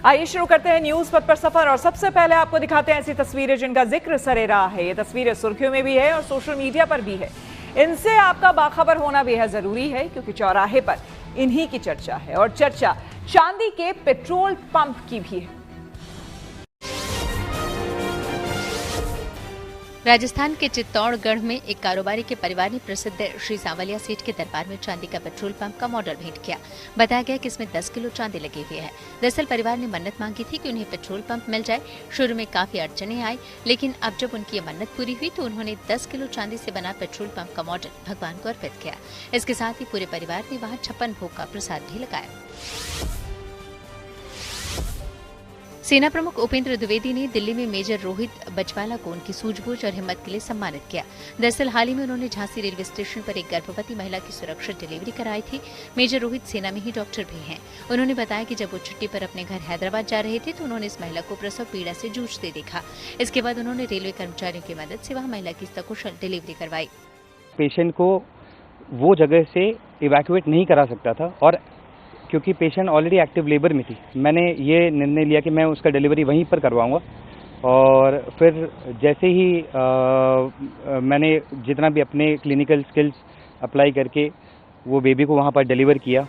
आइए शुरू करते हैं न्यूज पथ पर सफर और सबसे पहले आपको दिखाते हैं ऐसी तस्वीरें जिनका जिक्र सरेराह है। ये तस्वीरें सुर्खियों में भी है और सोशल मीडिया पर भी है। इनसे आपका बाखबर होना बेहद जरूरी है क्योंकि चौराहे पर इन्हीं की चर्चा है और चर्चा चांदी के पेट्रोल पंप की भी है। राजस्थान के चित्तौड़गढ़ में एक कारोबारी के परिवार ने प्रसिद्ध श्री सांवलिया सेठ के दरबार में चांदी का पेट्रोल पंप का मॉडल भेंट किया। बताया गया कि इसमें 10 किलो चांदी लगी हुई है। दरअसल परिवार ने मन्नत मांगी थी कि उन्हें पेट्रोल पंप मिल जाए। शुरू में काफी अड़चने आई, लेकिन अब जब उनकी ये मन्नत पूरी हुई तो उन्होंने 10 किलो चांदी से बना पेट्रोल पंप का मॉडल भगवान को अर्पित किया। इसके साथ ही पूरे परिवार ने वहाँ 56 भोग का प्रसाद भी लगाया। सेना प्रमुख उपेंद्र द्विवेदी ने दिल्ली में मेजर रोहित बजवाला को उनकी सूझबूझ और हिम्मत के लिए सम्मानित किया। दरअसल हाल ही में उन्होंने झांसी रेलवे स्टेशन पर एक गर्भवती महिला की सुरक्षित डिलीवरी कराई थी। मेजर रोहित सेना में ही डॉक्टर भी हैं। उन्होंने बताया कि जब वो छुट्टी पर अपने घर हैदराबाद जा रहे थे तो उन्होंने इस महिला को प्रसव पीड़ा से जूझते देखा। इसके बाद उन्होंने रेलवे कर्मचारियों की मदद से वहाँ महिला की सकुशल डिलीवरी करवाई। पेशेंट को वो जगह से इवैक्यूएट नहीं करा सकता था और क्योंकि पेशेंट ऑलरेडी एक्टिव लेबर में थी, मैंने ये निर्णय लिया कि मैं उसका डिलीवरी वहीं पर करवाऊंगा। और फिर जैसे ही मैंने जितना भी अपने क्लिनिकल स्किल्स अप्लाई करके वो बेबी को वहां पर डिलीवर किया।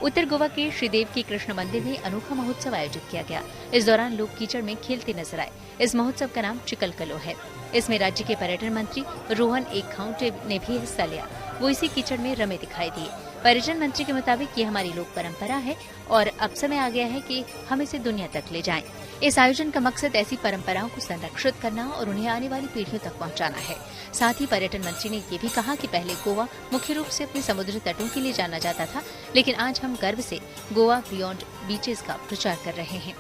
उत्तर गोवा के श्रीदेव की कृष्ण मंदिर में अनोखा महोत्सव आयोजित किया गया। इस दौरान लोग कीचड़ में खेलते नजर आए। इस महोत्सव का नाम चिकलकलो है। इसमें राज्य के पर्यटन मंत्री रोहन एकखाउटे ने भी हिस्सा लिया। वो इसी कीचड़ में रमे दिखाई दिए। पर्यटन मंत्री के मुताबिक ये हमारी लोक परंपरा है और अब समय आ गया है कि हम इसे दुनिया तक ले जाएं। इस आयोजन का मकसद ऐसी परंपराओं को संरक्षित करना और उन्हें आने वाली पीढ़ियों तक पहुंचाना है। साथ ही पर्यटन मंत्री ने ये भी कहा कि पहले गोवा मुख्य रूप से अपने समुद्री तटों के लिए जाना जाता था, लेकिन आज हम गर्व से गोवा बियॉन्ड बीचेस का प्रचार कर रहे हैं।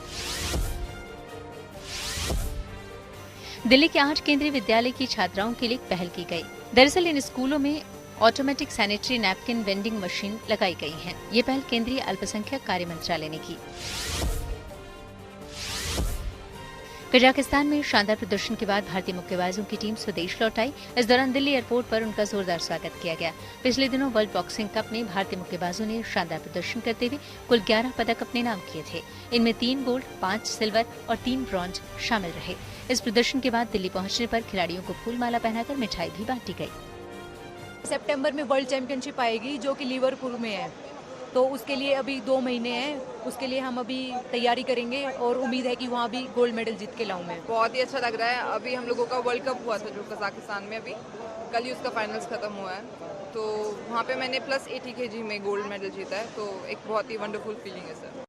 दिल्ली के 8 केंद्रीय विद्यालय की छात्राओं के लिए पहल की गई। दरअसल इन स्कूलों में automatic sanitary napkin vending machine लगाई गई है। ये पहल केंद्रीय अल्पसंख्यक कार्य मंत्रालय ने की। कजाकिस्तान में शानदार प्रदर्शन के बाद भारतीय मुक्केबाजों की टीम स्वदेश लौट आई। इस दौरान दिल्ली एयरपोर्ट पर उनका जोरदार स्वागत किया गया। पिछले दिनों वर्ल्ड बॉक्सिंग कप में भारतीय मुक्केबाजों ने शानदार प्रदर्शन करते हुए कुल 11 पदक अपने नाम किए थे। इनमें 3 गोल्ड, 5 सिल्वर और 3 ब्रॉन्ज शामिल रहे। इस प्रदर्शन के बाद दिल्ली पहुंचने पर खिलाड़ियों को फूल माला पहनाकर मिठाई भी बांटी गई। सितंबर में वर्ल्ड चैंपियनशिप आएगी जो कि लिवरपूल में है, तो उसके लिए अभी 2 महीने हैं। उसके लिए हम अभी तैयारी करेंगे और उम्मीद है कि वहाँ भी गोल्ड मेडल जीत के लाऊं मैं। बहुत ही अच्छा लग रहा है। अभी हम लोगों का वर्ल्ड कप हुआ था जो कजाकिस्तान में, अभी कल ही उसका फाइनल्स खत्म हुआ है, तो वहाँ पे मैंने +80 kg में गोल्ड मेडल जीता है, तो एक बहुत ही वंडरफुल फीलिंग है सर।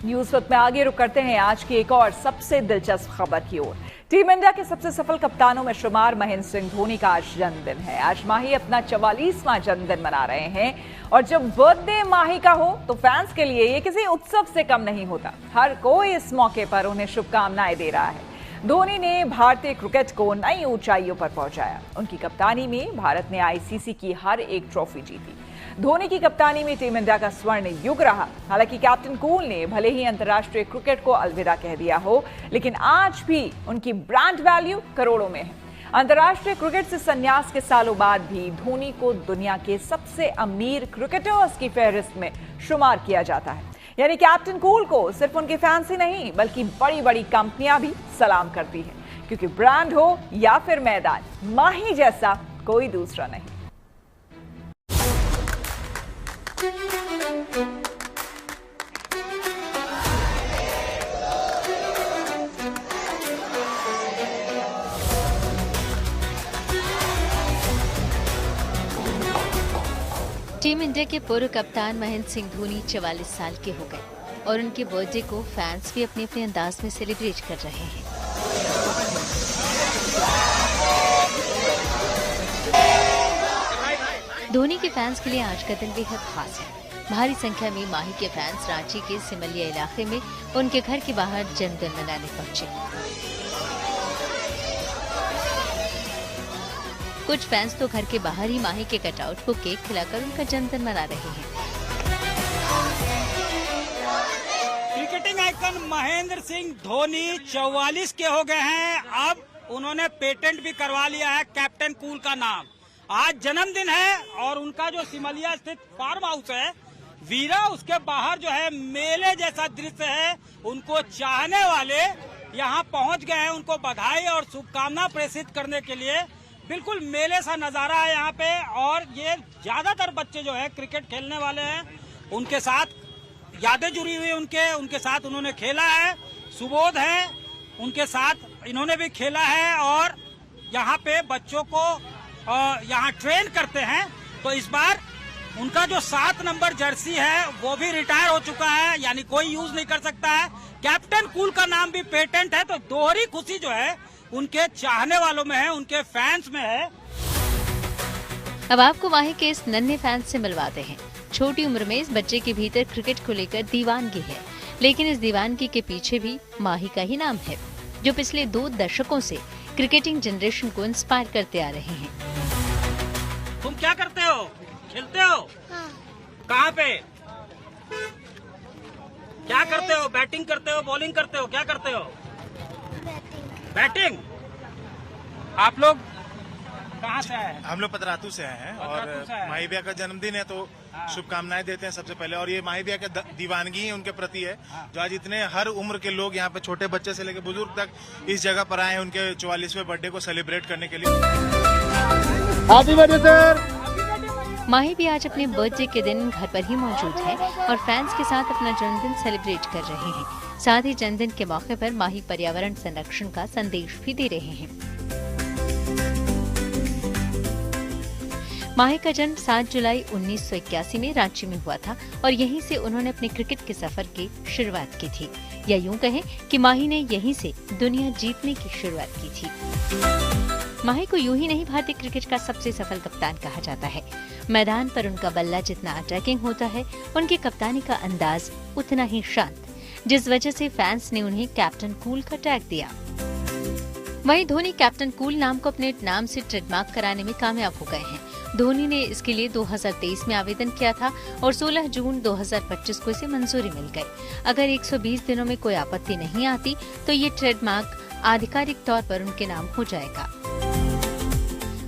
न्यूज वक्त में आगे रुक करते हैं आज की एक और सबसे दिलचस्प खबर की ओर। टीम इंडिया के सबसे सफल कप्तानों में शुमार महेंद्र सिंह धोनी का आज जन्मदिन है। आज माही अपना 44वां जन्मदिन मना रहे हैं और जब बर्थडे माही का हो तो फैंस के लिए ये किसी उत्सव से कम नहीं होता। हर कोई इस मौके पर उन्हें शुभकामनाएं दे रहा है। धोनी ने भारतीय क्रिकेट को नई ऊंचाइयों पर पहुंचाया। उनकी कप्तानी में भारत ने आईसीसी की हर एक ट्रॉफी जीती। धोनी की कप्तानी में टीम इंडिया का स्वर्ण युग रहा। हालांकि कैप्टन कूल ने भले ही अंतर्राष्ट्रीय क्रिकेट को अलविदा कह दिया हो, लेकिन आज भी उनकी ब्रांड वैल्यू करोड़ों में है। अंतर्राष्ट्रीय क्रिकेट से संन्यास के सालों बाद भी धोनी को दुनिया के सबसे अमीर क्रिकेटर्स की फहरिस्त में शुमार किया जाता है। यानी कैप्टन कूल को सिर्फ उनके फैंस ही नहीं बल्कि बड़ी बड़ी कंपनियां भी सलाम करती हैं, क्योंकि ब्रांड हो या फिर मैदान, माही जैसा कोई दूसरा नहीं। टीम इंडिया के पूर्व कप्तान महेंद्र सिंह धोनी 44 साल के हो गए और उनके बर्थडे को फैंस भी अपने अपने अंदाज में सेलिब्रेट कर रहे हैं। धोनी के फैंस के लिए आज का दिन बेहद खास है। भारी संख्या में माही के फैंस रांची के सिमलिया इलाके में उनके घर के बाहर जन्मदिन मनाने पहुंचे। कुछ फैंस तो घर के बाहर ही माही के कटआउट को केक खिलाकर उनका जन्मदिन मना रहे हैं। क्रिकेटिंग आइकन महेंद्र सिंह धोनी 44 के हो गए हैं। अब उन्होंने पेटेंट भी करवा लिया है कैप्टन कूल का नाम। आज जन्मदिन है और उनका जो सिमलिया स्थित फार्म हाउस है वीरा, उसके बाहर जो है मेले जैसा दृश्य है। उनको चाहने वाले यहाँ पहुँच गए हैं, उनको बधाई और शुभकामना प्रेषित करने के लिए। बिल्कुल मेले सा नजारा है यहाँ पे। और ये ज्यादातर बच्चे जो है क्रिकेट खेलने वाले हैं, उनके साथ यादें जुड़ी हुई उनके साथ उन्होंने खेला है। सुबोध है, उनके साथ इन्होंने भी खेला है और यहाँ पे बच्चों को यहाँ ट्रेन करते हैं। तो इस बार उनका जो 7 नंबर जर्सी है वो भी रिटायर हो चुका है, यानी कोई यूज नहीं कर सकता है। कैप्टन कूल का नाम भी पेटेंट है। तो दोहरी खुशी जो है उनके चाहने वालों में है, उनके फैंस में है। अब आपको माही के इस नन्हे फैंस से मिलवाते हैं। छोटी उम्र में इस बच्चे के भीतर क्रिकेट को लेकर दीवानगी है, लेकिन इस दीवानगी के पीछे भी माही का ही नाम है, जो पिछले 2 दशकों से क्रिकेटिंग जनरेशन को इंस्पायर करते आ रहे हैं। तुम क्या करते हो? खेलते हो? हाँ। कहाँ पे? क्या करते हो? बैटिंग करते हो, बॉलिंग करते हो, क्या करते हो? बैटिंग। आप लोग कहाँ से आए हैं? हम लोग पतरातू से आए हैं और माही भैया का जन्मदिन है तो शुभकामनाएं देते हैं सबसे पहले। और ये माही भैया की दीवानगी ही उनके प्रति है, जो आज इतने हर उम्र के लोग यहाँ पे छोटे बच्चे से लेकर बुजुर्ग तक इस जगह पर आए हैं उनके 44वें बर्थडे को सेलिब्रेट करने के लिए। Happy birthday sir. माही भी आज अपने बर्थडे के दिन घर पर ही मौजूद है और फैंस के साथ अपना जन्मदिन सेलिब्रेट कर रहे हैं। साथ ही जन्मदिन के मौके पर माही पर्यावरण संरक्षण का संदेश भी दे रहे हैं। माही का जन्म 7 जुलाई 1981 में रांची में हुआ था और यहीं से उन्होंने अपने क्रिकेट के सफर की शुरुआत की थी, या यूं कहें कि माही ने यहीं से दुनिया जीतने की शुरुआत की थी। माही को यूं ही नहीं भारतीय क्रिकेट का सबसे सफल कप्तान कहा जाता है। मैदान पर उनका बल्ला जितना अटैकिंग होता है, उनकी कप्तानी का अंदाज उतना ही शांत, जिस वजह से फैंस ने उन्हें कैप्टन कूल का टैग दिया। वहीं धोनी कैप्टन कूल नाम को अपने नाम से ट्रेडमार्क कराने में कामयाब हो गए हैं। धोनी ने इसके लिए 2023 में आवेदन किया था और 16 जून 2025 को इसे मंजूरी मिल गई। अगर 120 दिनों में कोई आपत्ति नहीं आती तो ये ट्रेडमार्क आधिकारिक तौर पर उनके नाम हो जाएगा।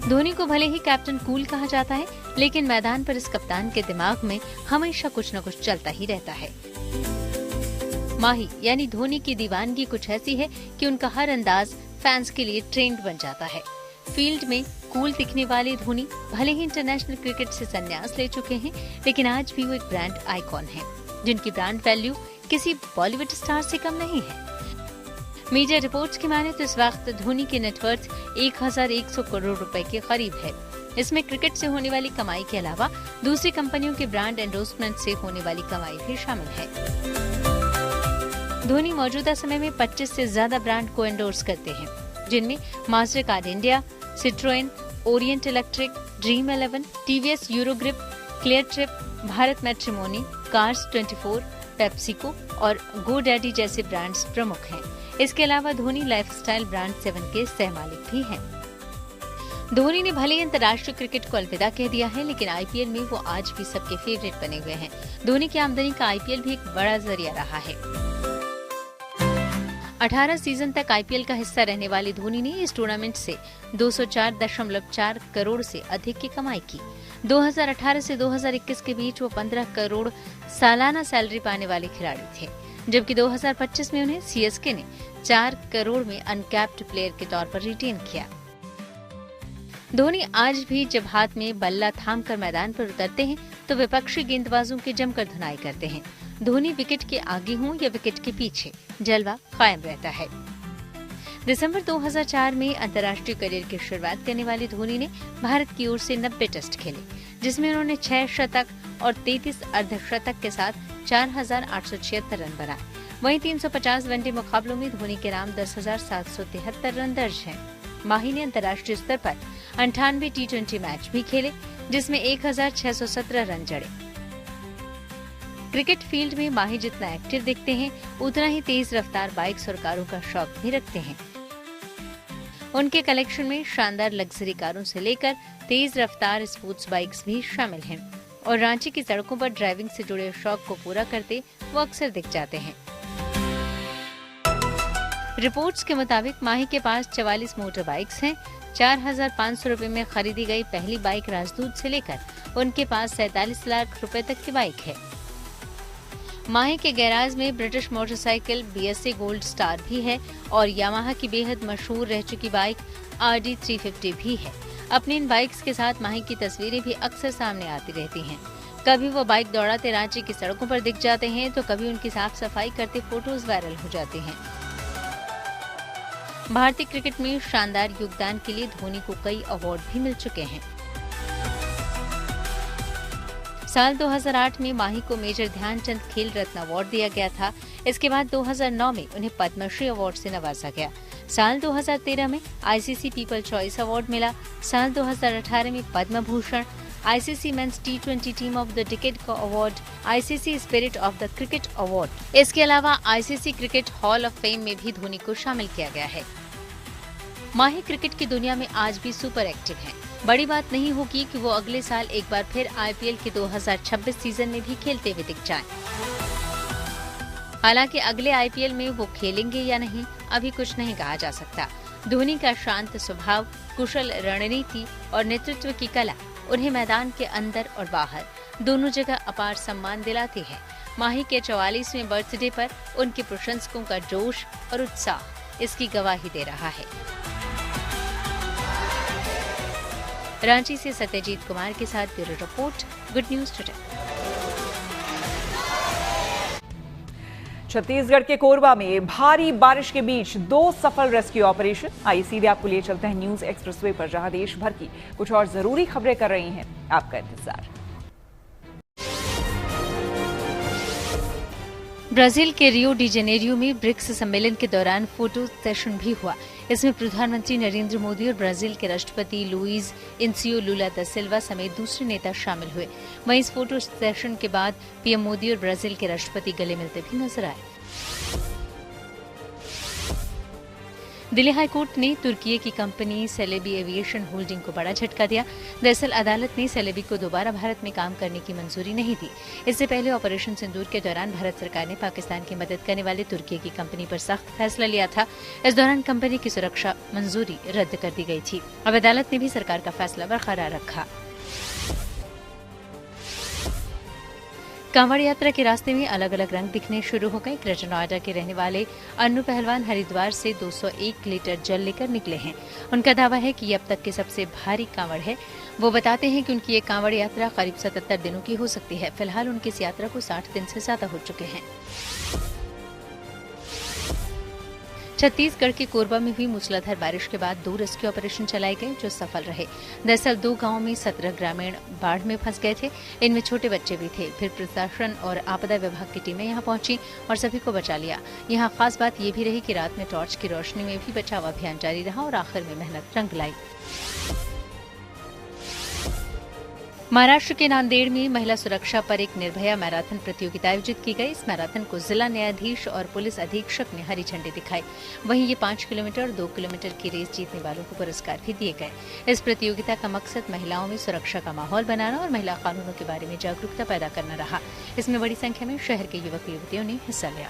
धोनी को भले ही कैप्टन कूल कहा जाता है, लेकिन मैदान पर इस कप्तान के दिमाग में हमेशा कुछ न कुछ चलता ही रहता है। माही यानी धोनी की दीवानगी कुछ ऐसी है कि उनका हर अंदाज फैंस के लिए ट्रेंड बन जाता है। फील्ड में कूल दिखने वाले धोनी भले ही इंटरनेशनल क्रिकेट से संन्यास ले चुके हैं, लेकिन आज भी वो एक ब्रांड आइकॉन हैं, जिनकी ब्रांड वैल्यू किसी बॉलीवुड स्टार से कम नहीं है। मीडिया रिपोर्ट्स की माने तो इस वक्त धोनी की नेटवर्थ 1100 करोड़ रुपए के करीब है। इसमें क्रिकेट से होने वाली कमाई के अलावा दूसरी कंपनियों के ब्रांड एंडोर्समेंट से होने वाली कमाई भी शामिल है। धोनी मौजूदा समय में 25 से ज्यादा ब्रांड को एंडोर्स करते हैं, जिनमें Mastercard India, Citroen, Orient electric, dream 11, TVS Eurogrip, clear trip, Bharat matrimony, cars 24, PepsiCo और गो डैडी जैसे ब्रांड्स प्रमुख हैं। इसके अलावा धोनी लाइफस्टाइल ब्रांड 7 के सहमालिक भी हैं। धोनी ने भले ही अंतर्राष्ट्रीय क्रिकेट को अलविदा कह दिया है, लेकिन आईपीएल में वो आज भी सबके फेवरेट बने हुए हैं। धोनी की आमदनी का आईपीएल भी एक बड़ा जरिया रहा है। 18 सीजन तक आईपीएल का हिस्सा रहने वाले धोनी ने इस टूर्नामेंट से 204.4 करोड़ से अधिक की कमाई की। 2018 से 2021 के बीच वो 15 करोड़ सालाना सैलरी पाने वाले खिलाड़ी थे, जबकि 2025 में उन्हें सीएसके ने 4 करोड़ में अनकैप्ड प्लेयर के तौर पर रिटेन किया। धोनी आज भी जब हाथ में बल्ला थामकर मैदान पर उतरते हैं तो विपक्षी गेंदबाजों की जमकर धुनाई करते हैं। धोनी विकेट के आगे हों या विकेट के पीछे, जलवा कायम रहता है। दिसंबर 2004 में अंतर्राष्ट्रीय करियर की शुरुआत करने वाले धोनी ने भारत की ओर से 90 टेस्ट खेले, जिसमें उन्होंने 6 शतक और 33 अर्धशतक के साथ 4,876 रन बनाए। वहीं 350 वनडे मुकाबलों में धोनी के नाम 10,773 रन दर्ज हैं। माही ने अंतर्राष्ट्रीय स्तर पर 98 T20 मैच भी खेले, जिसमें 1,617 रन जड़े। क्रिकेट फील्ड में माही जितना एक्टिव दिखते हैं, उतना ही तेज रफ्तार बाइक्स और कारों का शौक भी रखते हैं। उनके कलेक्शन में शानदार लग्जरी कारों से लेकर तेज रफ्तार स्पोर्ट्स बाइक्स भी शामिल हैं और रांची की सड़कों पर ड्राइविंग से जुड़े शौक को पूरा करते वो अक्सर दिख जाते हैं। रिपोर्ट्स के मुताबिक माही के पास 44 मोटर बाइक्स हैं। 4,500 रुपए में खरीदी गई पहली बाइक राजदूत से लेकर उनके पास 47 लाख रुपए तक की बाइक है। माही के गैराज में British motorcycle BSA gold star भी है और यामाहा की बेहद मशहूर रह चुकी बाइक RD 350 भी है। अपनी इन बाइक्स के साथ माही की तस्वीरें भी अक्सर सामने आती रहती हैं। कभी वो बाइक दौड़ाते रांची की सड़कों पर दिख जाते हैं तो कभी उनकी साफ सफाई करते फोटोज वायरल हो जाते हैं। भारतीय क्रिकेट में शानदार योगदान के लिए धोनी को कई अवार्ड भी मिल चुके हैं। साल 2008 में माही को मेजर ध्यानचंद खेल रत्न अवार्ड दिया गया था। इसके बाद 2009 में उन्हें पद्मश्री अवार्ड से नवाजा गया। साल 2013 में ICC पीपल चॉइस अवार्ड मिला। साल 2018 में Padma Bhushan, ICC men's T20 team of the decade का award, ICC spirit of the cricket award. इसके अलावा ICC cricket hall of fame में भी धोनी को शामिल किया गया है। माही क्रिकेट की दुनिया में आज भी सुपर एक्टिव हैं। बड़ी बात नहीं होगी कि वो अगले साल एक बार फिर IPL के 2026 सीजन में भी खेलते हुए दिख जाएं। हालांकि अगले IPL में वो खेलेंगे या नहीं अभी कुछ नहीं कहा जा सकता। धोनी का शांत स्वभाव, कुशल रणनीति और नेतृत्व की कला उन्हें मैदान के अंदर और बाहर दोनों जगह अपार सम्मान दिलाती है। माही के 44वें बर्थडे पर उनके प्रशंसकों का जोश और उत्साह इसकी गवाही दे रहा है। रांची से सत्यजीत कुमार के साथ bureau report, good news today. Chhattisgarh के कोरबा में भारी बारिश के बीच 2 सफल रेस्क्यू ऑपरेशन। आइए सीधे आपको लिए चलते हैं न्यूज एक्सप्रेसवे पर, जहां देश भर की कुछ और जरूरी खबरें कर रही हैं आपका इंतजार। ब्राजील के रियो डी जेनेरियो में ब्रिक्स सम्मेलन के दौरान फोटो सेशन भी हुआ। इसमें प्रधानमंत्री नरेंद्र मोदी और ब्राजील के राष्ट्रपति लुइज इनसियो लुला दा सिल्वा समेत दूसरे नेता शामिल हुए। वहीं इस फोटो सेशन के बाद PM मोदी और ब्राजील के राष्ट्रपति गले मिलते भी नजर आए। दिल्ली हाईकोर्ट ने तुर्की की कंपनी सेलेबी एविएशन होल्डिंग को बड़ा झटका दिया। दरअसल अदालत ने सेलेबी को दोबारा भारत में काम करने की मंजूरी नहीं दी। इससे पहले ऑपरेशन सिंदूर के दौरान भारत सरकार ने पाकिस्तान की मदद करने वाले तुर्की की कंपनी पर सख्त फैसला लिया था। इस दौरान कंपनी की सुरक्षा मंजूरी रद्द कर दी गई थी। अब अदालत ने भी सरकार का फैसला बरकरार रखा। कांवड़ यात्रा के रास्ते में अलग अलग रंग दिखने शुरू हो गए। ग्रेटर नोएडा के रहने वाले अन्नू पहलवान हरिद्वार से 201 लीटर जल लेकर निकले हैं। उनका दावा है कि ये अब तक के सबसे भारी कांवड़ है। वो बताते हैं कि उनकी ये कांवड़ यात्रा करीब 77 दिनों की हो सकती है। फिलहाल उनकी इस यात्रा को 60 दिन से ज्यादा हो चुके हैं। छत्तीसगढ़ के कोरबा में हुई मूसलाधार बारिश के बाद 2 रेस्क्यू ऑपरेशन चलाए गए जो सफल रहे। दरअसल 2 गांवों में 17 ग्रामीण बाढ़ में फंस गए थे। इनमें छोटे बच्चे भी थे। फिर प्रशासन और आपदा विभाग की टीमें यहां पहुंची और सभी को बचा लिया। यहां खास बात ये भी रही कि रात में टॉर्च की रोशनी में भी बचाव अभियान जारी रहा और आखिर में मेहनत रंग लाई। महाराष्ट्र के नांदेड़ में महिला सुरक्षा पर एक निर्भया मैराथन प्रतियोगिता आयोजित की गई। इस मैराथन को जिला न्यायाधीश और पुलिस अधीक्षक ने हरी झंडी दिखाई। वहीं ये 5 किलोमीटर और 2 किलोमीटर की रेस जीतने वालों को पुरस्कार भी दिए गए। इस प्रतियोगिता का मकसद महिलाओं में सुरक्षा का माहौल बनाना और महिला कानूनों के बारे में जागरूकता पैदा करना रहा। इसमें बड़ी संख्या में शहर के युवक युवतियों ने हिस्सा लिया।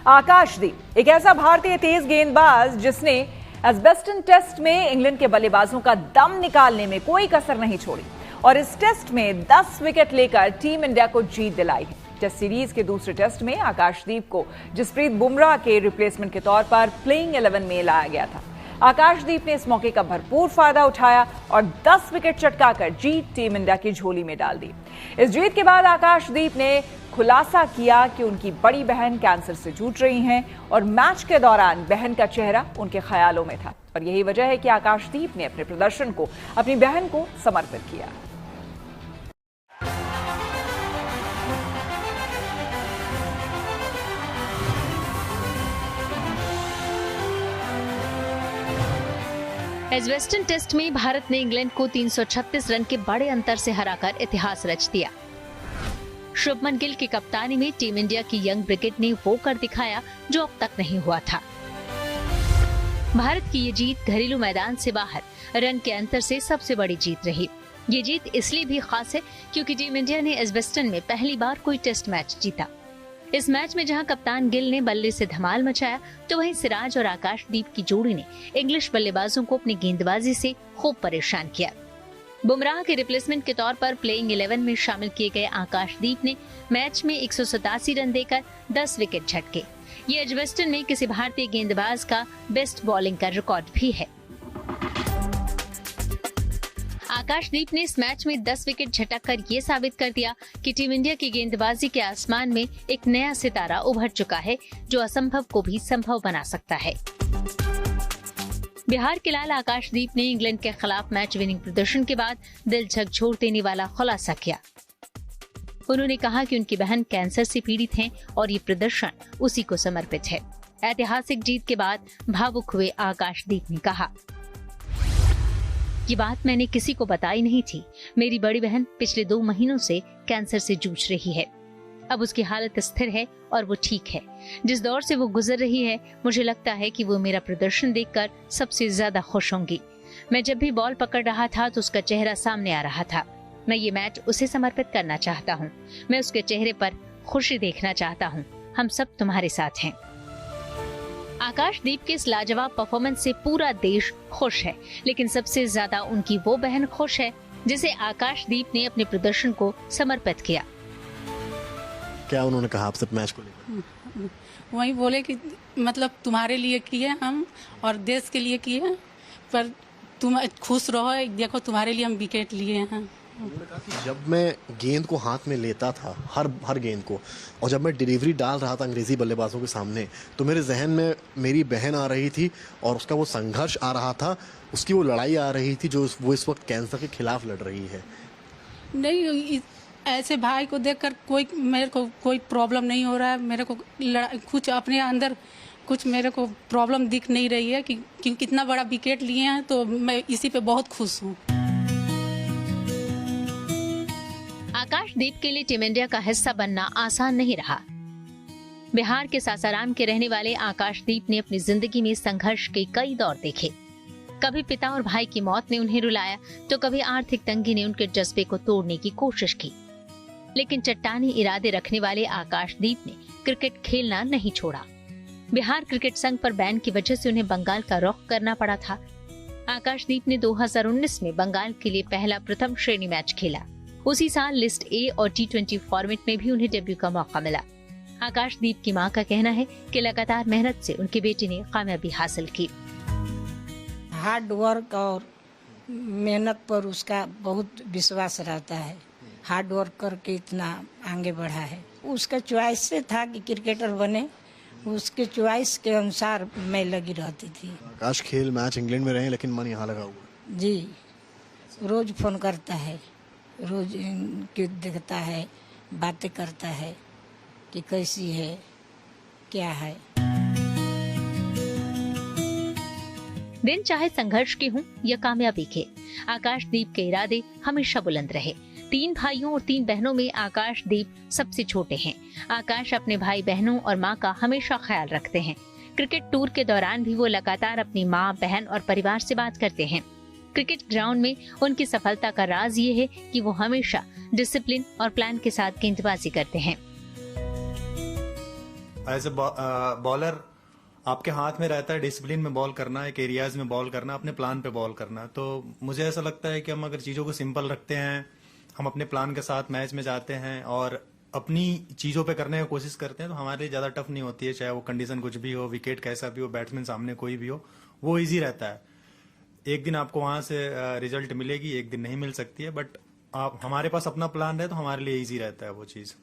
आकाशदीप एक ऐसा भारतीय तेज गेंदबाज जिसने एजबेस्टन टेस्ट में इंग्लैंड के बल्लेबाजों का दम निकालने में कोई कसर नहीं छोड़ी और इस टेस्ट में 10 विकेट लेकर टीम इंडिया को जीत दिलाई है। टेस्ट सीरीज के दूसरे टेस्ट में आकाशदीप को जसप्रीत बुमराह के रिप्लेसमेंट के तौर पर प्लेइंग 11 में लाया गया था। आकाशदीप ने इस मौके का भरपूर फायदा उठाया और 10 विकेट चटकाकर जीत टीम इंडिया की झोली में डाल दी। इस जीत के बाद आकाशदीप ने खुलासा किया कि उनकी बड़ी बहन कैंसर से जूझ रही हैं और मैच के दौरान बहन का चेहरा उनके ख्यालों में था और यही वजह है कि आकाशदीप ने अपने प्रदर्शन को अपनी बहन को समर्पित किया। एजबेस्टन टेस्ट में भारत ने इंग्लैंड को 336 रन के बड़े अंतर से हराकर इतिहास रच दिया। शुभमन गिल की कप्तानी में टीम इंडिया की यंग ब्रिगेड ने वो कर दिखाया जो अब तक नहीं हुआ था। भारत की ये जीत घरेलू मैदान से बाहर रन के अंतर से सबसे बड़ी जीत रही। ये जीत इसलिए भी खास है क्योंकि टीम इंडिया ने एजबेस्टन में पहली बार कोई टेस्ट मैच जीता। इस मैच में जहां कप्तान गिल ने बल्ले से धमाल मचाया तो वहीं सिराज और आकाशदीप की जोड़ी ने इंग्लिश बल्लेबाजों को अपनी गेंदबाजी से खूब परेशान किया। बुमराह के रिप्लेसमेंट के तौर पर प्लेइंग 11 में शामिल किए गए आकाशदीप ने मैच में 187 रन देकर 10 विकेट झटके। ये एजबेस्टन में किसी भारतीय गेंदबाज का बेस्ट बॉलिंग का रिकॉर्ड भी है। आकाशदीप ने इस मैच में 10 विकेट झटककर ये साबित कर दिया कि टीम इंडिया की गेंदबाजी के आसमान में एक नया सितारा उभर चुका है, जो असंभव को भी संभव बना सकता है। बिहार के लाल आकाशदीप ने इंग्लैंड के खिलाफ मैच विनिंग प्रदर्शन के बाद दिल झकझोर देने वाला खुलासा किया। उन्होंने कहा कि उनकी बहन कैंसर से पीड़ित हैं और ये प्रदर्शन उसी को समर्पित है। ऐतिहासिक जीत के बाद भावुक हुए आकाशदीप ने कहा, ये बात मैंने किसी को बताई नहीं थी। मेरी बड़ी बहन पिछले 2 महीनों से कैंसर से जूझ रही है। अब उसकी हालत स्थिर है और वो ठीक है। जिस दौर से वो गुजर रही है, मुझे लगता है कि वो मेरा प्रदर्शन देखकर सबसे ज्यादा खुश होंगी। मैं जब भी बॉल पकड़ रहा था तो उसका चेहरा सामने आ रहा था। मैं ये मैच उसे समर्पित करना चाहता हूँ। मैं उसके चेहरे पर खुशी देखना चाहता हूँ। हम सब तुम्हारे साथ हैं। आकाशदीप के इस लाजवाब परफॉर्मेंस से पूरा देश खुश है, लेकिन सबसे ज्यादा उनकी वो बहन खुश है जिसे आकाशदीप ने अपने प्रदर्शन को समर्पित किया। क्या उन्होंने कहा आपसे मैच को लेकर? वही बोले कि मतलब तुम्हारे लिए किए हम और देश के लिए किए, पर तुम खुश रहो, देखो तुम्हारे लिए हम विकेट लिए हैं। उन्होंने कहा कि जब मैं गेंद को हाथ में लेता था, हर गेंद को, और जब मैं डिलीवरी डाल रहा था अंग्रेजी बल्लेबाजों के सामने, तो मेरे जहन में मेरी बहन आ रही थी और उसका वो संघर्ष आ रहा था, उसकी वो लड़ाई आ रही थी जो वो इस वक्त कैंसर के खिलाफ लड़ रही है। नहीं, ऐसे भाई को देखकर मेरे को कोई प्रॉब्लम नहीं हो रहा है। मेरे को कुछ अपने अंदर कुछ मेरे को प्रॉब्लम दिख नहीं रही है कि कितना बड़ा विकेट लिए हैं, तो मैं इसी पे बहुत खुश हूँ। आकाशदीप के लिए टीम इंडिया का हिस्सा बनना आसान नहीं रहा। बिहार के सासाराम के रहने वाले आकाशदीप ने अपनी जिंदगी में संघर्ष के कई दौर देखे। कभी पिता और भाई की मौत ने उन्हें रुलाया, तो कभी आर्थिक तंगी ने उनके जज्बे को तोड़ने की कोशिश की। लेकिन चट्टानी इरादे रखने वाले आकाशदीप ने क्रिकेट खेलना नहीं छोड़ा। बिहार क्रिकेट संघ पर बैन की वजह से उन्हें बंगाल का रुख करना पड़ा था। आकाशदीप ने 2019 में बंगाल के लिए पहला प्रथम श्रेणी मैच खेला। उसी साल लिस्ट ए और T20 फॉर्मेट में भी उन्हें डेब्यू का मौका मिला। आकाशदीप की मां का कहना है कि लगातार मेहनत से उनके बेटे ने कामयाबी हासिल की। हार्ड वर्क और मेहनत पर उसका बहुत विश्वास रहता है। हार्ड वर्क करके इतना आगे बढ़ा है। उसका चॉइस से था कि क्रिकेटर बने, उसके चॉइस के अनुसार मैं लगी रहती थी। आकाश खेल मैच इंग्लैंड में रहे, लेकिन मन यहाँ लगा हुआ। जी, रोज फोन करता है, रोज देखता है, बातें करता है कि कैसी है, क्या है। दिन चाहे संघर्ष के हों या कामयाबी के, आकाशदीप के इरादे हमेशा बुलंद रहे। 3 भाइयों और 3 बहनों में आकाशदीप सबसे छोटे हैं। आकाश अपने भाई बहनों और मां का हमेशा ख्याल रखते हैं। क्रिकेट टूर के दौरान भी वो लगातार अपनी मां, बहन और परिवार से बात करते हैं। क्रिकेट ग्राउंड में उनकी सफलता का राज ये है कि वो हमेशा डिसिप्लिन और प्लान के साथ गेंदबाजी करते हैं। एज ए बॉलर आपके हाथ में रहता है डिसिप्लिन में बॉल करना, एक एरियाज में बॉल करना, अपने प्लान पे बॉल करना। तो मुझे ऐसा लगता है कि हम अगर चीजों को सिंपल रखते हैं, हम अपने प्लान के साथ मैच में जाते हैं और अपनी चीजों पे करने की कोशिश करते हैं, तो हमारे लिए ज्यादा टफ नहीं होती है। चाहे वो कंडीशन कुछ भी हो, विकेट कैसा भी हो, बैट्समैन सामने कोई भी हो, वो इजी रहता है। एक दिन आपको वहां से रिजल्ट मिलेगी, एक दिन नहीं मिल सकती है, बट आप हमारे पास अपना प्लान रहे तो हमारे लिए इजी रहता है वो चीज।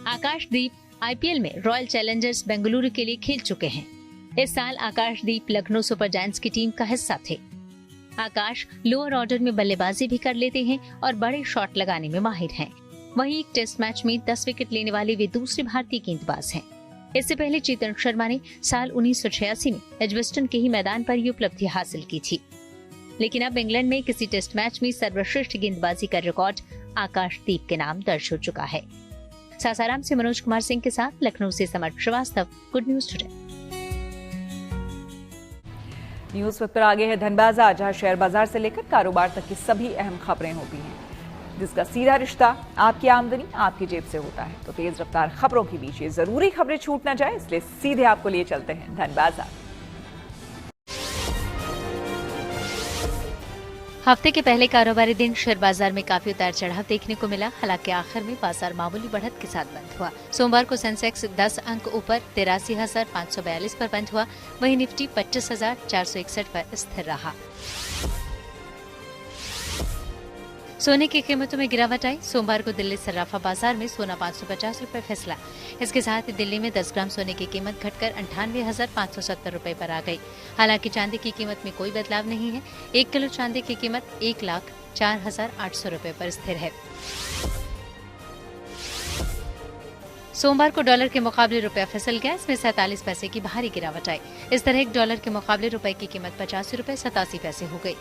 आकाशदीप IPL में रॉयल चैलेंजर्स बेंगलुरु के लिए खेल चुके हैं। इस साल आकाशदीप लखनऊ सुपर जायंट्स की टीम का हिस्सा थे। आकाश लोअर ऑर्डर में बल्लेबाजी भी कर लेते हैं और बड़े शॉट लगाने में माहिर हैं। वहीं एक टेस्ट मैच में 10 विकेट लेने वाले वे दूसरे भारतीय गेंदबाज हैं। इससे पहले चेतन शर्मा ने साल 1986 में एजबेस्टन के ही मैदान पर ये उपलब्धि हासिल की थी। लेकिन अब इंग्लैंड में किसी टेस्ट मैच में सर्वश्रेष्ठ गेंदबाजी का रिकॉर्ड आकाशदीप के नाम दर्ज हो चुका है। सासाराम से मनोज कुमार सिंह के साथ लखनऊ से Samarth Srivastava, good news today. News वक्त पर आगे है धनबाजार, जहां शेयर बाजार से लेकर कारोबार तक की सभी अहम खबरें होती हैं, जिसका सीधा रिश्ता आपकी आमदनी आपकी जेब से होता है। तो तेज रफ्तार खबरों के बीच ये जरूरी खबरें छूट ना जाए, इसलिए सीधे आपको लिए चलते हैं धनबाजार। हफ्ते के पहले कारोबारी दिन शेयर बाजार में काफी उतार चढ़ाव देखने को मिला। हालांकि आखिर में बाजार मामूली बढ़त के साथ बंद हुआ। सोमवार को सेंसेक्स 10 अंक ऊपर 83,542 पर बंद हुआ। वहीं निफ्टी 25,461 पर स्थिर रहा। सोने की कीमतों में गिरावट आई। सोमवार को दिल्ली सर्राफा बाजार में सोना 550 रुपए फिसला। इसके साथ ही दिल्ली में 10 ग्राम सोने की कीमत घटकर 98,570 रुपए पर आ गई। हालांकि चांदी की कीमत में कोई बदलाव नहीं है। 1 किलो चांदी की कीमत 1,04,800 रुपए पर स्थिर है। सोमवार को डॉलर के मुकाबले रुपया फिसल गया। इसमें 47 पैसे की भारी गिरावट आई। इस तरह 1 डॉलर के मुकाबले रुपए की कीमत 85 रुपए 87 पैसे हो गई।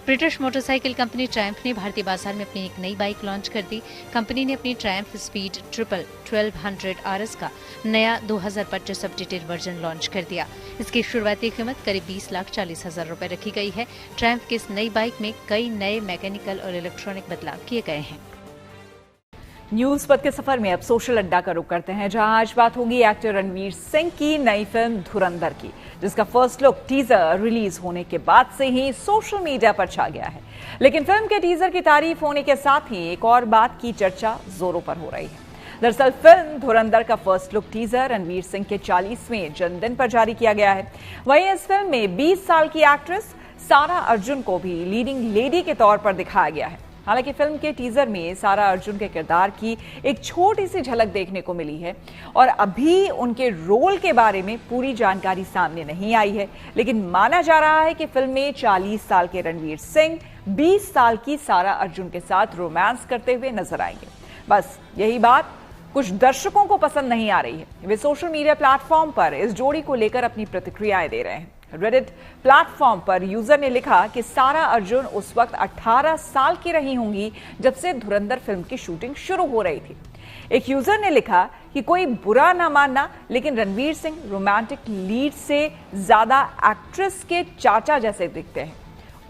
ब्रिटिश मोटरसाइकिल कंपनी ट्रायम्फ ने भारतीय बाजार में अपनी एक नई बाइक लॉन्च कर दी। कंपनी ने अपनी ट्रायम्फ स्पीड ट्रिपल 1200 RS का नया 2025 अपडेटेड वर्जन लॉन्च कर दिया। इसकी शुरुआती कीमत करीब 20,40,000 रुपए रखी गई है। ट्रायम्फ की इस नई बाइक में कई नए मैकेनिकल और इलेक्ट्रॉनिक बदलाव किए गए हैं। न्यूज पथ के सफर में अब सोशल अड्डा का रुख करते हैं, जहां आज बात होगी एक्टर रणवीर सिंह की नई फिल्म धुरंधर की, जिसका फर्स्ट लुक टीजर रिलीज होने के बाद से ही सोशल मीडिया पर छा गया है। लेकिन फिल्म के टीजर की तारीफ होने के साथ ही एक और बात की चर्चा जोरों पर हो रही है। दरअसल फिल्म धुरंधर का first look teaser Ranveer Singh के 40वें जन्मदिन पर जारी किया गया है। वहीं इस फिल्म में 20 साल की एक्ट्रेस सारा अर्जुन को भी लीडिंग लेडी के तौर पर दिखाया गया है। हालांकि फिल्म के टीजर में सारा अर्जुन के किरदार की एक छोटी सी झलक देखने को मिली है और अभी उनके रोल के बारे में पूरी जानकारी सामने नहीं आई है। लेकिन माना जा रहा है कि फिल्म में 40 साल के रणवीर सिंह 20 साल की सारा अर्जुन के साथ रोमांस करते हुए नजर आएंगे। बस यही बात कुछ दर्शकों को पसंद नहीं आ रही है। वे सोशल मीडिया प्लेटफॉर्म पर इस जोड़ी को लेकर अपनी प्रतिक्रियाएं दे रहे हैं। रेडिट प्लेटफॉर्म पर यूजर ने लिखा कि सारा अर्जुन उस वक्त 18 साल की रही होंगी जब से धुरंधर फिल्म की शूटिंग शुरू हो रही थी। एक यूजर ने लिखा कि कोई बुरा ना मानना, लेकिन रणवीर सिंह रोमांटिक लीड से ज्यादा एक्ट्रेस के चाचा जैसे दिखते हैं।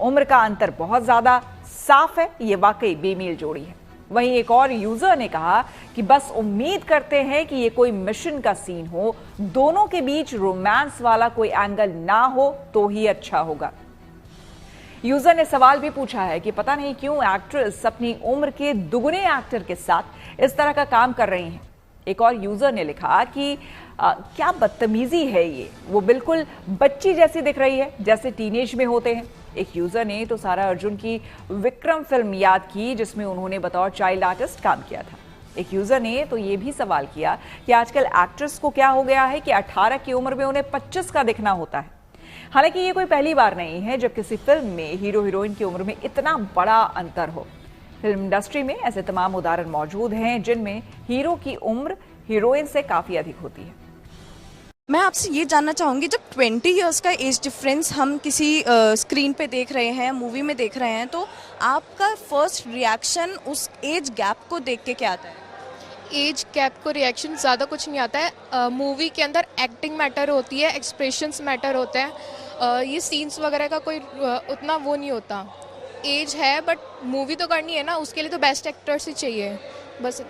उम्र का अंतर बहुत ज्यादा साफ है, ये वाकई बेमेल जोड़ी है। वहीं एक और यूजर ने कहा कि बस उम्मीद करते हैं कि ये कोई मिशन का सीन हो, दोनों के बीच रोमांस वाला कोई एंगल ना हो तो ही अच्छा होगा। यूजर ने सवाल भी पूछा है कि पता नहीं क्यों एक्ट्रेस अपनी उम्र के दुगने एक्टर के साथ इस तरह का काम कर रही हैं। एक और यूजर ने लिखा कि क्या बदतमीजी है ये, वो बिल्कुल बच्ची जैसी दिख रही है जैसे टीनेज में होते हैं। एक यूजर ने तो सारा अर्जुन की विक्रम फिल्म याद की जिसमें उन्होंने बतौर चाइल्ड आर्टिस्ट काम किया था। एक यूजर ने तो ये भी सवाल किया कि आजकल एक्ट्रेस को क्या हो गया है कि 18 की उम्र में उन्हें 25 का दिखना होता है। हालांकि ये कोई पहली बार नहीं है जब किसी फिल्म में हीरो हीरोइन की उम्र में इतना बड़ा अंतर हो। फिल्म इंडस्ट्री में ऐसे तमाम उदाहरण मौजूद हैं जिनमें हीरो की उम्र हीरोइन से काफी अधिक होती है। मैं आपसे ये जानना चाहूँगी, जब 20 इयर्स का एज डिफरेंस हम किसी स्क्रीन पे देख रहे हैं, मूवी में देख रहे हैं, तो आपका फर्स्ट रिएक्शन उस एज गैप को देख के क्या आता है? एज गैप को रिएक्शन ज़्यादा कुछ नहीं आता है। मूवी के अंदर एक्टिंग मैटर होती है, एक्सप्रेशंस मैटर होते हैं। ये सीन्स वगैरह का कोई उतना वो नहीं होता। एज है बट मूवी तो करनी है ना, उसके लिए तो बेस्ट एक्टर्स ही चाहिए, बस।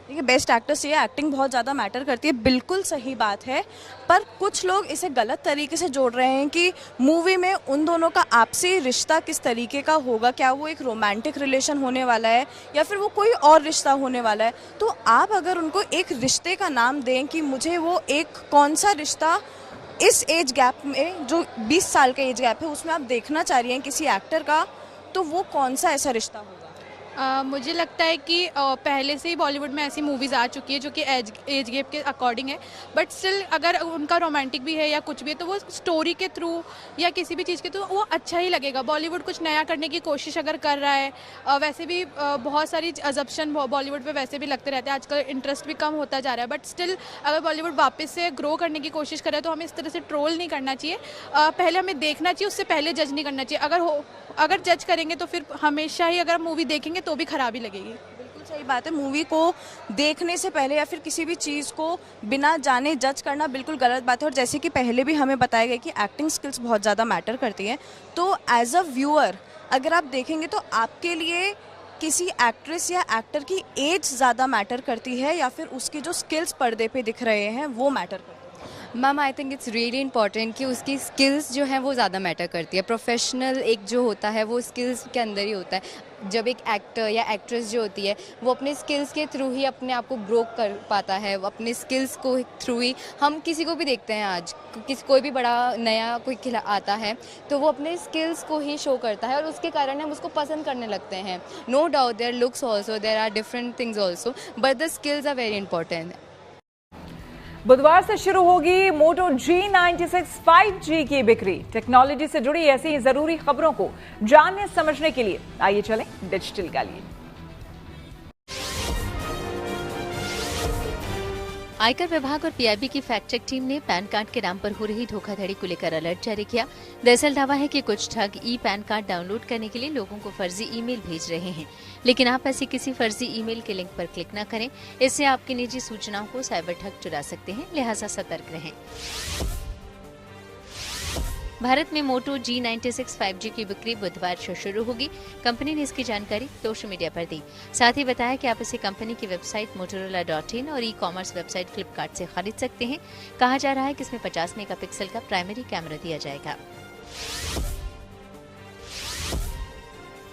देखिए, बेस्ट एक्टर्स चाहिए, एक्टिंग बहुत ज़्यादा मैटर करती है, बिल्कुल सही बात है। पर कुछ लोग इसे गलत तरीके से जोड़ रहे हैं कि मूवी में उन दोनों का आपसी रिश्ता किस तरीके का होगा, क्या वो एक रोमांटिक रिलेशन होने वाला है या फिर वो कोई और रिश्ता होने वाला है। तो आप अगर उनको एक रिश्ते का नाम दें कि मुझे वो एक कौन सा रिश्ता इस एज गैप में, जो 20 साल का एज गैप है, उसमें आप देखना चाह रही हैं किसी एक्टर का, तो वो कौन सा ऐसा रिश्ता होगा? मुझे लगता है कि पहले से ही बॉलीवुड में ऐसी मूवीज़ आ चुकी है जो कि एज गैप के अकॉर्डिंग है, बट स्टिल अगर उनका रोमांटिक भी है या कुछ भी है तो वो स्टोरी के थ्रू या किसी भी चीज़ के थ्रू वो अच्छा ही लगेगा। बॉलीवुड कुछ नया करने की कोशिश अगर कर रहा है, वैसे भी बहुत सारी अजम्पशन बॉलीवुड पे वैसे भी लगते रहते हैं, आजकल इंटरेस्ट भी कम होता जा रहा है, बट स्टिल अगर बॉलीवुड वापस से ग्रो करने की कोशिश करे तो हमें इस तरह से ट्रोल नहीं करना चाहिए। पहले हमें देखना चाहिए, उससे पहले जज नहीं करना चाहिए। अगर जज करेंगे तो फिर हमेशा ही अगर मूवी देखेंगे तो भी खराबी लगेगी। बिल्कुल सही बात है, मूवी को देखने से पहले या फिर किसी भी चीज़ को बिना जाने जज करना बिल्कुल गलत बात है। और जैसे कि पहले भी हमें बताया गया कि एक्टिंग स्किल्स बहुत ज़्यादा मैटर करती हैं, तो एज अ व्यूअर अगर आप देखेंगे तो आपके लिए किसी एक्ट्रेस या एक्टर की एज ज़्यादा मैटर करती है या फिर उसके जो स्किल्स पर्दे पे दिख रहे हैं वो मैटर करते हैं? Ma'am I think it's really important कि उसकी स्किल्स जो हैं वो ज़्यादा मैटर करती है। प्रोफेशनल एक जो होता है वो स्किल्स के अंदर ही होता है। जब एक एक्टर या एक्ट्रेस जो होती है वो अपने स्किल्स के थ्रू ही अपने आप को ग्रो कर पाता है, वो अपने स्किल्स को थ्रू ही हम किसी को भी देखते हैं आज कोई भी बड़ा नया कोई खिला आता है तो वो अपने स्किल्स को ही शो करता है और उसके कारण हम उसको पसंद करने लगते हैं। No doubt there looks also, there are different things also, but the skills are very important. बुधवार से शुरू होगी मोटो G96 5G की बिक्री। टेक्नोलॉजी से जुड़ी ऐसी जरूरी खबरों को जानने समझने के लिए आइए चलें डिजिटल गैलरी। आयकर विभाग और पीआईबी की फैक्ट चेक टीम ने पैन कार्ड के नाम पर हो रही धोखाधड़ी को लेकर अलर्ट जारी किया। दरअसल दावा है कि कुछ ठग ई पैन कार्ड डाउनलोड करने के लिए लोगों को फर्जी ईमेल भेज रहे हैं, लेकिन आप ऐसी किसी फर्जी ईमेल के लिंक पर क्लिक न करें। इससे आपकी निजी सूचनाओं को साइबर ठग चुरा सकते हैं, लिहाजा सतर्क रहें। भारत में मोटो G96 5G की बिक्री बुधवार से शुरू होगी। कंपनी ने इसकी जानकारी सोशल मीडिया पर दी। साथ ही बताया कि आप इसे कंपनी की वेबसाइट motorola.in और ई-कॉमर्स वेबसाइट फ्लिपकार्ट से खरीद सकते हैं। कहा जा रहा है कि इसमें 50 मेगापिक्सल का प्राइमरी कैमरा दिया जाएगा।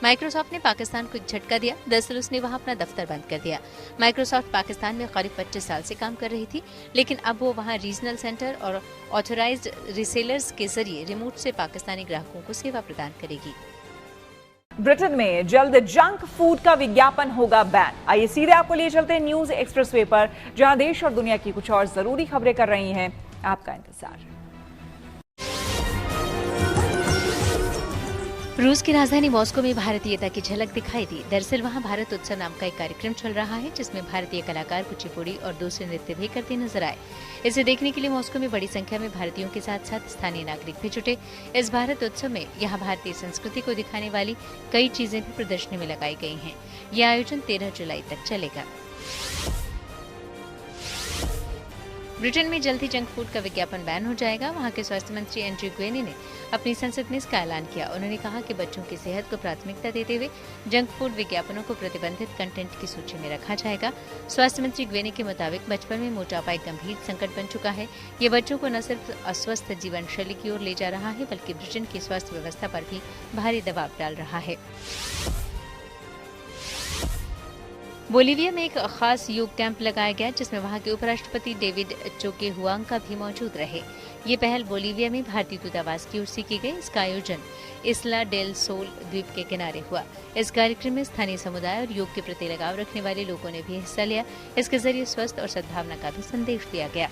माइक्रोसॉफ्ट ने पाकिस्तान को एक झटका दिया। दरअसल उसने वहां अपना दफ्तर बंद कर दिया। माइक्रोसॉफ्ट पाकिस्तान में करीब 25 साल से काम कर रही थी, लेकिन अब वो वहां रीजनल सेंटर और ऑथराइज्ड रिसेलर्स के जरिए रिमोट से पाकिस्तानी ग्राहकों को सेवा प्रदान करेगी। ब्रिटेन में जल्द जंक फूड का विज्ञापन होगा बैन। आइए सीधे आपको ले चलते हैं न्यूज एक्सप्रेसवे पर, जहां देश और दुनिया की कुछ और जरूरी खबरें कर रही हैं आपका इंतजार। रूस की राजधानी मॉस्को में भारतीयता की झलक दिखाई दी। दरअसल वहां भारत उत्सव नाम का एक कार्यक्रम चल रहा है, जिसमें भारतीय कलाकार कुचिपुड़ी और दूसरे नृत्य भी करते नजर आए। इसे देखने के लिए मॉस्को में बड़ी संख्या में भारतीयों के साथ साथ स्थानीय नागरिक भी जुटे। इस भारत उत्सव में यहाँ भारतीय संस्कृति को दिखाने वाली कई चीजें भी प्रदर्शनी में लगाई गई हैं। यह आयोजन 13 जुलाई तक चलेगा। ब्रिटेन में जल्द ही जंक फूड का विज्ञापन बैन हो जाएगा। वहां के स्वास्थ्य मंत्री एंड्रयू ग्वेनी ने अपनी संसद में इसका ऐलान किया। उन्होंने कहा कि बच्चों की सेहत को प्राथमिकता देते हुए जंक फूड विज्ञापनों को प्रतिबंधित कंटेंट की सूची में रखा जाएगा। स्वास्थ्य मंत्री ग्वेनी के मुताबिक बचपन में मोटापा एक गंभीर संकट बन चुका है। ये बच्चों को न सिर्फ अस्वस्थ जीवन शैली की ओर ले जा रहा है, बल्कि ब्रिटेन की स्वास्थ्य व्यवस्था पर भी भारी दबाव डाल रहा है। बोलीविया में एक खास योग कैंप लगाया गया, जिसमें वहां के उपराष्ट्रपति डेविड चोके हुआंका भी मौजूद रहे। ये पहल बोलीविया में भारतीय दूतावास की ओर से की गई। इसका आयोजन इस्ला डेल सोल द्वीप के किनारे हुआ। इस कार्यक्रम में स्थानीय समुदाय और योग के प्रति लगाव रखने वाले लोगों ने भी हिस्सा लिया। इसके जरिए स्वस्थ और सद्भावना का भी संदेश दिया गया।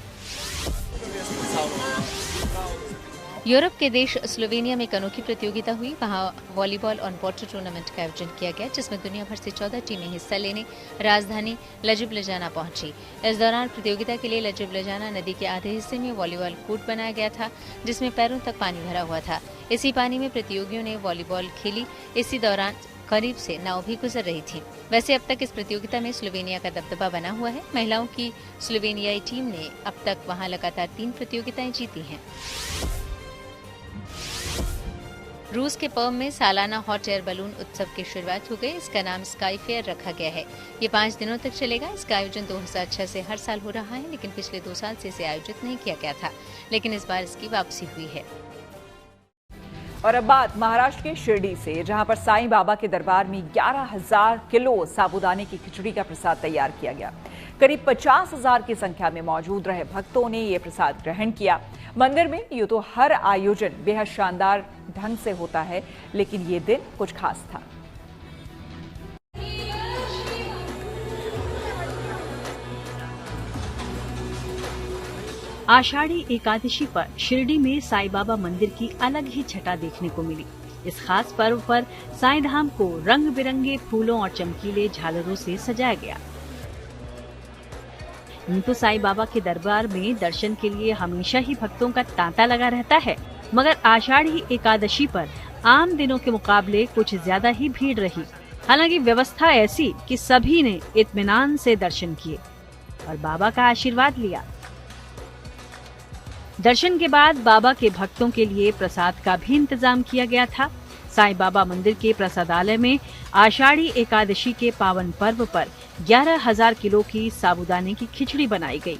यूरोप के देश स्लोवेनिया में एक अनोखी प्रतियोगिता हुई। वहां वॉलीबॉल ऑन वाटर टूर्नामेंट का आयोजन किया गया, जिसमें दुनिया भर से 14 टीमें हिस्सा लेने राजधानी लजुब्लिजाना पहुंची। इस दौरान प्रतियोगिता के लिए लजुब्लिजाना नदी के आधे हिस्से में वॉलीबॉल कोर्ट बनाया गया था, जिसमें पैरों तक पानी भरा हुआ था। इसी पानी में प्रतियोगियों ने वॉलीबॉल खेली। इसी दौरान करीब से नाव भी गुजर रही थी। वैसे अब तक इस प्रतियोगिता में स्लोवेनिया का दबदबा बना हुआ है। महिलाओं की स्लोवेनियाई टीम ने अब तक वहां लगातार 3 प्रतियोगिताएं जीती हैं। रूस के पर्म में सालाना हॉट एयर बलून उत्सव की शुरुआत हो गई। इसका नाम स्काई फेयर रखा गया है। ये 5 दिनों तक चलेगा। इसका आयोजन 2006 से हर साल हो रहा है, लेकिन पिछले 2 साल से इसे आयोजित नहीं किया गया था, लेकिन इस बार इसकी वापसी हुई है। और अब बात महाराष्ट्र के शिरडी से, जहां पर साईं बाबा के दरबार में 11,000 किलो साबूदाने की खिचड़ी का प्रसाद तैयार किया गया। करीब 50,000 की संख्या में मौजूद रहे भक्तों ने ये प्रसाद ग्रहण किया। मंदिर में यूं तो हर आयोजन बेहद शानदार ढंग से होता है, लेकिन ये दिन कुछ खास था। आषाढ़ी एकादशी पर शिरडी में साईं बाबा मंदिर की अलग ही छटा देखने को मिली। इस खास पर्व पर साईं धाम को रंग बिरंगे फूलों और चमकीले झालरों से सजाया गया। तो साईं बाबा के दरबार में दर्शन के लिए हमेशा ही भक्तों का तांता लगा रहता है, मगर आषाढ़ी एकादशी पर आम दिनों के मुकाबले कुछ ज्यादा ही भीड़ रही। हालांकि व्यवस्था ऐसी कि सभी ने इत्मीनान से दर्शन किए और बाबा का आशीर्वाद लिया। दर्शन के बाद बाबा के भक्तों के लिए प्रसाद का भी इंतजाम किया गया था। साईं बाबा मंदिर के प्रसादालय में आषाढ़ी एकादशी के पावन पर्व पर 11,000 किलो की साबूदाने की खिचड़ी बनाई गई।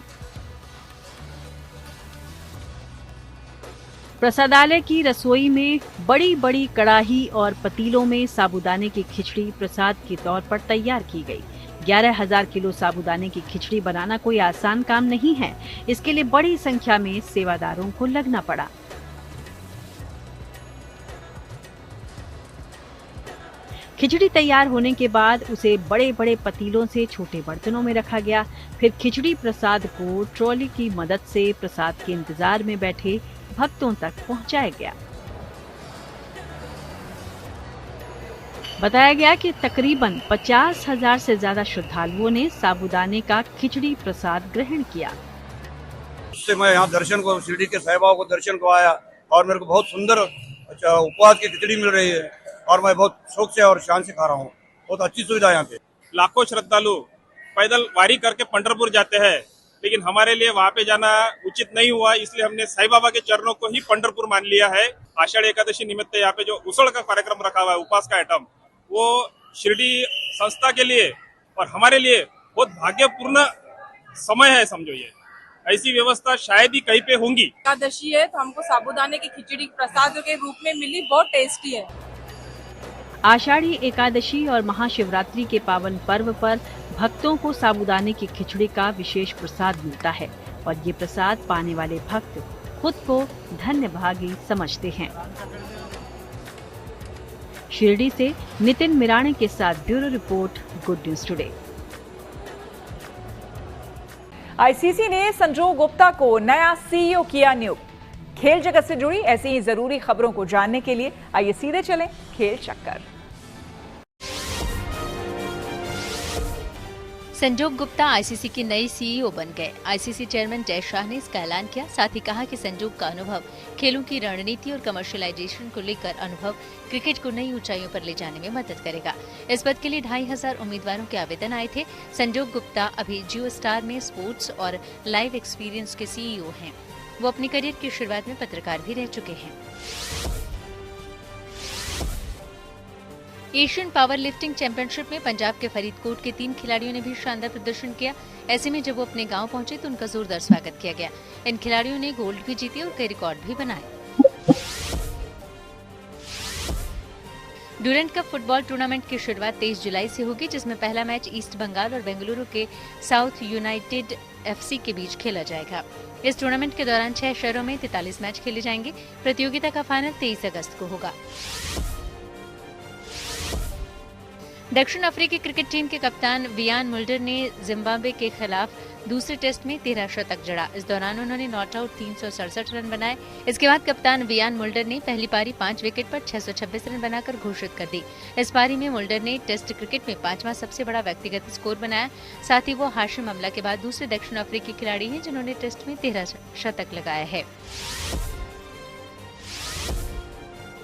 प्रसादालय की रसोई में बड़ी बड़ी कड़ाही और पतीलों में साबूदाने की खिचड़ी प्रसाद के तौर पर तैयार की गई। 11,000 किलो साबूदाने की खिचड़ी बनाना कोई आसान काम नहीं है। इसके लिए बड़ी संख्या में सेवादारों को लगना पड़ा। खिचड़ी तैयार होने के बाद उसे बड़े बड़े पतीलों से छोटे बर्तनों में रखा गया। फिर खिचड़ी प्रसाद को ट्रॉली की मदद से प्रसाद के इंतजार में बैठे भक्तों तक पहुंचाया गया। बताया गया कि तकरीबन 50,000 से ज्यादा श्रद्धालुओं ने साबूदाने का खिचड़ी प्रसाद ग्रहण किया। उससे मैं यहाँ दर्शन को, शिरडी के साईं बाबा को दर्शन को आया और मेरे को बहुत सुंदर उपवास की खिचड़ी मिल रही है और मैं बहुत शौक से और शान से खा रहा हूँ। बहुत अच्छी सुविधा है यहाँ पे। लाखों श्रद्धालु पैदल वारी करके पंढरपुर जाते हैं, लेकिन हमारे लिए वहाँ पे जाना उचित नहीं हुआ, इसलिए हमने साईं बाबा के चरणों को ही पंढरपुर मान लिया है। आषाढ़ एकादशी निमित्त यहाँ पे जो उसड़ का कार्यक्रम रखा हुआ है, उपवास का आइटम, वो शिरडी संस्था के लिए और हमारे लिए बहुत भाग्यपूर्ण समय है। समझो ये ऐसी व्यवस्था शायद ही कहीं पे होंगी। एकादशी है तो हमको साबूदाने की खिचड़ी प्रसाद के रूप में मिली, बहुत टेस्टी है। आषाढ़ी एकादशी और महाशिवरात्रि के पावन पर्व पर भक्तों को साबूदाने की खिचड़ी का विशेष प्रसाद मिलता है और ये प्रसाद पाने वाले भक्त खुद को धन्य भागी समझते हैं। शिरडी से नितिन मिराणे के साथ bureau report, good news today. ICC ने संजू गुप्ता को नया सीईओ किया नियुक्त। खेल जगत से जुड़ी ऐसी ही जरूरी खबरों को जानने के लिए आइए सीधे चलें खेल चक्कर। संजोग गुप्ता आईसीसी के नए सीईओ बन गए। आईसीसी चेयरमैन जय शाह ने इसका ऐलान किया। साथ ही कहा कि संजोग का अनुभव, खेलों की रणनीति और कमर्शियलाइजेशन को लेकर अनुभव क्रिकेट को नई ऊंचाइयों पर ले जाने में मदद करेगा। इस पद के लिए 2,500 उम्मीदवारों के आवेदन आए थे। संजोग गुप्ता अभी जियो स्टार में स्पोर्ट्स और लाइव एक्सपीरियंस के सीईओ हैं। वो अपनी करियर की शुरुआत में पत्रकार भी रह चुके हैं। एशियन पावर लिफ्टिंग चैंपियनशिप में पंजाब के फरीदकोट के 3 खिलाड़ियों ने भी शानदार प्रदर्शन किया। ऐसे में जब वो अपने गांव पहुंचे तो उनका जोरदार स्वागत किया गया। इन खिलाड़ियों ने गोल्ड भी जीती और कई रिकॉर्ड भी बनाए। ड्यूरेंट कप फुटबॉल टूर्नामेंट की शुरुआत 23 जुलाई से होगी, जिसमें पहला मैच ईस्ट बंगाल और बेंगलुरु के साउथ यूनाइटेड एफसी के बीच खेला जाएगा। इस टूर्नामेंट के दौरान 6 शहरों में 43 मैच खेले जाएंगे। प्रतियोगिता का फाइनल 23 अगस्त को होगा। दक्षिण अफ्रीकी क्रिकेट टीम के कप्तान वियान मुल्डर ने जिम्बाब्वे के खिलाफ दूसरे टेस्ट में 13 शतक जड़ा। इस दौरान उन्होंने नॉट आउट 367 रन बनाए। इसके बाद कप्तान वियान मुल्डर ने पहली पारी 5 विकेट पर 626 रन बनाकर घोषित कर दी। इस पारी में मुल्डर ने टेस्ट क्रिकेट में 5वां सबसे बड़ा व्यक्तिगत स्कोर बनाया। साथ ही वो हाशिम अमला के बाद दूसरे दक्षिण अफ्रीकी खिलाड़ी हैं जिन्होंने टेस्ट में 13 शतक लगाया है।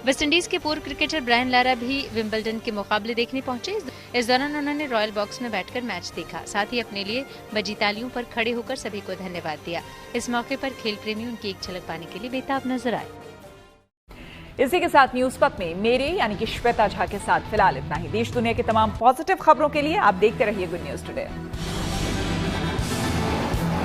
वेस्टइंडीज के पूर्व क्रिकेटर ब्रायन लारा भी विंबलडन के मुकाबले देखने पहुंचे। इस दौरान उन्होंने रॉयल बॉक्स में बैठकर मैच देखा। साथ ही अपने लिए बजी तालियों पर खड़े होकर सभी को धन्यवाद दिया। इस मौके पर खेल प्रेमी उनकी एक झलक पाने के लिए बेताब नजर आए। इसी के साथ न्यूज पथ में मेरे यानी कि श्वेता झा के साथ फिलहाल इतना ही। देश दुनिया की तमाम पॉजिटिव खबरों के लिए आप देखते रहिए गुड न्यूज टुडे।